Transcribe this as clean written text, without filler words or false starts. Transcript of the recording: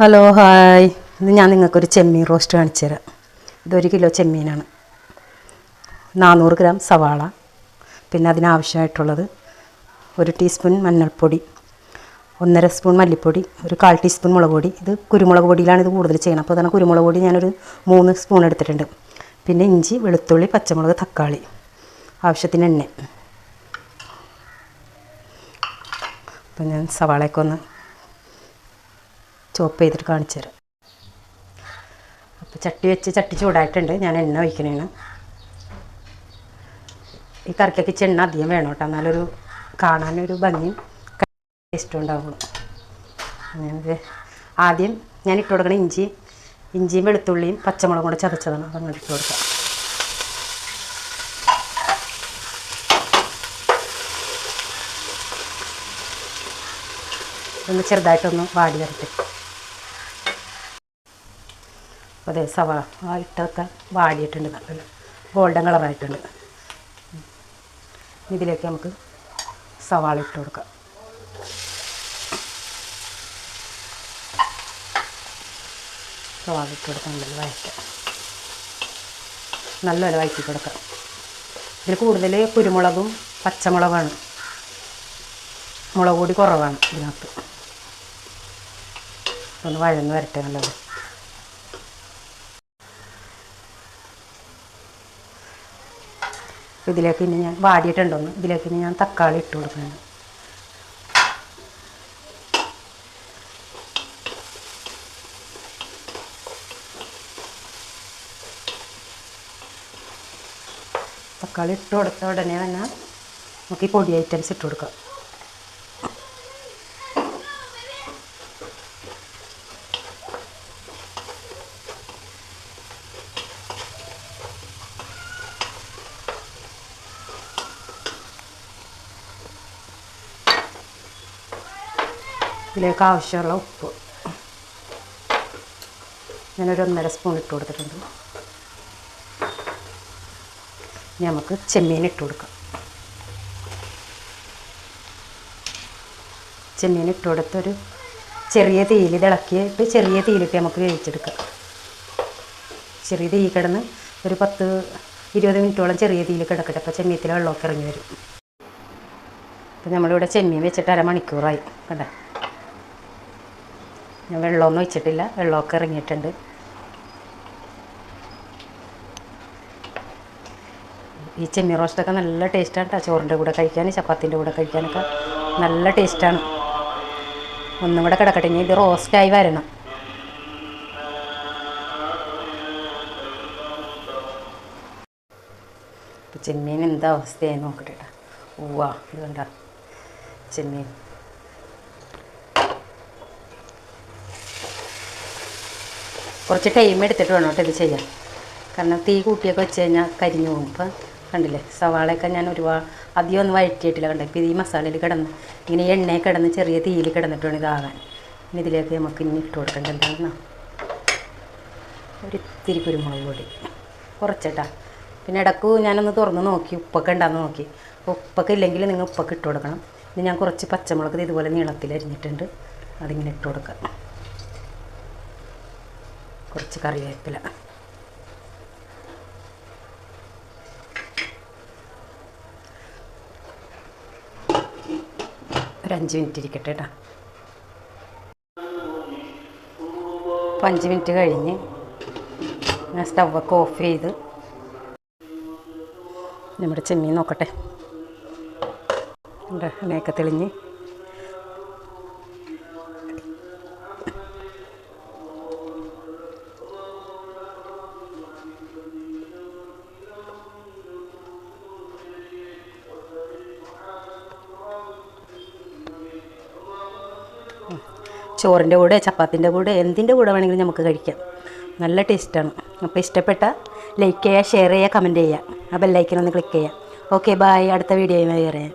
Hello hi, ഇന്ന് ഞാൻ നിങ്ങൾക്കൊരു ചെമ്മീൻ റോസ്റ്റ് കാണിച്ചു തരാം. ഇതൊരു കിലോ ചെമ്മീനാണ്. 400 ഗ്രാം സവാള, പിന്നെ അതിനാവശ്യമായിട്ടുള്ളത് 1 ടീസ്പൂൺ മഞ്ഞൾപ്പൊടി, 1.5 സ്പൂൺ മല്ലിപ്പൊടി, ഒരു 1/4 ടീസ്പൂൺ മുളക് പൊടി. ഇത് കുരുമുളക് പൊടിയിലാണ് ഇത് കൂടുതൽ ചെയ്യണം. അപ്പോൾ അതാണ് കുരുമുളക് പൊടി ഞാനൊരു 3 സ്പൂൺ എടുത്തിട്ടുണ്ട്. പിന്നെ ഇഞ്ചി, വെളുത്തുള്ളി, പച്ചമുളക്, തക്കാളി, ആവശ്യത്തിന് എണ്ണ. അപ്പോൾ ഞാൻ സവാളയൊക്കെ ഒന്ന് ചോപ്പ് ചെയ്തിട്ട് കാണിച്ചു തരാം. അപ്പോൾ ചട്ടി ചൂടായിട്ടുണ്ട്. ഞാൻ എണ്ണ ഒഴിക്കണേണ്. ഈ കറിക്കൊക്കെ എണ്ണ അധികം വേണം കേട്ടോ, എന്നാലൊരു കാണാനൊരു ഭംഗിയും ടേസ്റ്റും ഉണ്ടാവുള്ളൂ. ആദ്യം ഞാൻ ഇട്ട് കൊടുക്കണ ഇഞ്ചിയും വെളുത്തുള്ളിയും പച്ചമുളകും കൂടെ ചതച്ചതാണ്. അത് അങ്ങോട്ട് ഇട്ട് കൊടുക്കാം. ഒന്ന് ചെറുതായിട്ടൊന്ന് വാടി വരട്ടെ. അപ്പോൾ അതെ, സവാള ഇട്ടൊക്കെ വാടിയിട്ടുണ്ട്, നല്ല ഗോൾഡൻ കളറായിട്ടുണ്ട്. ഇതിലേക്ക് നമുക്ക് സവാള ഇട്ട് കൊടുക്കാം. സവാള ഇട്ട് കൊടുക്കാം, നല്ലപോലെ വഴറ്റി കൊടുക്കാം. ഇതിൽ കൂടുതൽ കുരുമുളകും പച്ചമുളകാണ്, മുളക് പൊടി കുറവാണ് ഇതിനകത്ത്. ഒന്ന് വഴന്ന് വരട്ടെ നല്ലത്. ഇതിലേക്ക് ഇനി ഞാൻ വാടിയിട്ടുണ്ടോന്ന് ഇതിലേക്ക് ഇനി ഞാൻ തക്കാളി ഇട്ട് കൊടുക്കണം. തക്കാളി ഇട്ട് കൊടുത്ത ഉടനെ തന്നെ നമുക്ക് ഈ പൊടി ഐറ്റംസ് ഇട്ട് കൊടുക്കാം. ഇതിലേക്ക് ആവശ്യമുള്ള ഉപ്പ് ഞാനൊരു 1.5 സ്പൂൺ ഇട്ട് കൊടുത്തിട്ടുണ്ട്. ഇനി നമുക്ക് ചെമ്മീൻ ഇട്ട് കൊടുക്കാം. ചെമ്മീൻ ഇട്ട് കൊടുത്തൊരു ചെറിയ തീയിൽ ഇളക്കിയിട്ട് ചെറിയ തീയിലിട്ട് നമുക്ക് വേവിച്ചെടുക്കാം. ചെറിയ തീ കിടന്ന് ഒരു 10-20 മിനിറ്റോളം ചെറിയ തീയിൽ കിടക്കട്ടെ. അപ്പോൾ ചെമ്മീനത്തിൽ വെള്ളമൊക്കെ ഇറങ്ങി വരും. അപ്പോൾ നമ്മളിവിടെ ചെമ്മീൻ വെച്ചിട്ട് 1/2 മണിക്കൂറായി. കണ്ടേ, ഞാൻ വെള്ളമൊന്നും ഒഴിച്ചിട്ടില്ല, വെള്ളമൊക്കെ ഇറങ്ങിയിട്ടുണ്ട്. ഈ ചെമ്മീൻ റോസ്റ്റൊക്കെ നല്ല ടേസ്റ്റാണ് കേട്ടോ. ചോറിൻ്റെ കൂടെ കഴിക്കാൻ, ചപ്പാത്തിൻ്റെ കൂടെ കഴിക്കാനൊക്കെ നല്ല ടേസ്റ്റാണ്. ഒന്നും കൂടെ കിടക്കട്ടെ, ഇനി ഇത് റോസ്റ്റായി വരണം. അപ്പോൾ ചെമ്മീൻ എന്താ അവസ്ഥയായി നോക്കട്ടെ കേട്ടോ. ഉവ്വാ, ഇത് കണ്ട ചെമ്മീൻ. കുറച്ച് ടൈം എടുത്തിട്ട് വേണം കേട്ടോ ഇത് ചെയ്യാൻ. കാരണം തീ കൂട്ടിയൊക്കെ വെച്ച് കഴിഞ്ഞാൽ കരിഞ്ഞു പോകും. ഇപ്പം കണ്ടില്ലേ, സവാളയൊക്കെ ഞാൻ അധികം ഒന്നും വഴറ്റിയിട്ടില്ല. കണ്ടേ, ഇപ്പോൾ ഈ മസാലയിൽ കിടന്ന് ഇങ്ങനെ എണ്ണയിൽ കിടന്ന് ചെറിയ തീയിൽ കിടന്നിട്ട് വേണം ഇതാകാൻ. ഇനി ഇതിലേക്ക് നമുക്ക് ഇനി ഇട്ട് കൊടുക്കേണ്ടത് എന്താണെന്നാ, ഒരു ഇത്തിരി കുരുമുളക് പൊടി കുറച്ചേട്ടാ. പിന്നെ ഇടയ്ക്ക് ഞാനൊന്ന് തുറന്ന് നോക്കി ഉപ്പൊക്കെ ഉണ്ടാകുന്ന നോക്കി. ഉപ്പൊക്കെ ഇല്ലെങ്കിൽ നിങ്ങൾ ഉപ്പൊക്കെ ഇട്ട് കൊടുക്കണം. ഇനി ഞാൻ കുറച്ച് പച്ചമുളക് ഇതുപോലെ നീളത്തിൽ അരിഞ്ഞിട്ടുണ്ട്, അതിങ്ങനെ ഇട്ട് കൊടുക്കാം. കുറച്ച് കറിവേപ്പില, ഒരു 5 മിനിറ്റ് ഇരിക്കട്ടെ കേട്ടോ. 5 മിനിറ്റ് കഴിഞ്ഞ് ഞാൻ സ്റ്റവൊക്കെ ഓഫ് ചെയ്ത് നമ്മുടെ ചെമ്മീൻ നോക്കട്ടെ. എണ്ണയൊക്കെ തെളിഞ്ഞ് ചോറിൻ്റെ കൂടെ, ചപ്പാത്തിൻ്റെ കൂടെ, എന്തിൻ്റെ കൂടെ വേണമെങ്കിലും നമുക്ക് കഴിക്കാം. നല്ല ടേസ്റ്റാണ്. അപ്പോൾ ഇഷ്ടപ്പെട്ടാൽ ലൈക്ക് ചെയ്യുക, ഷെയർ ചെയ്യുക, കമൻറ്റ് ചെയ്യുക. ആ ബെല്ലൈക്കൻ ഒന്ന് ക്ലിക്ക് ചെയ്യുക. Okay, bye. അടുത്ത വീഡിയോയുമായി വരാം.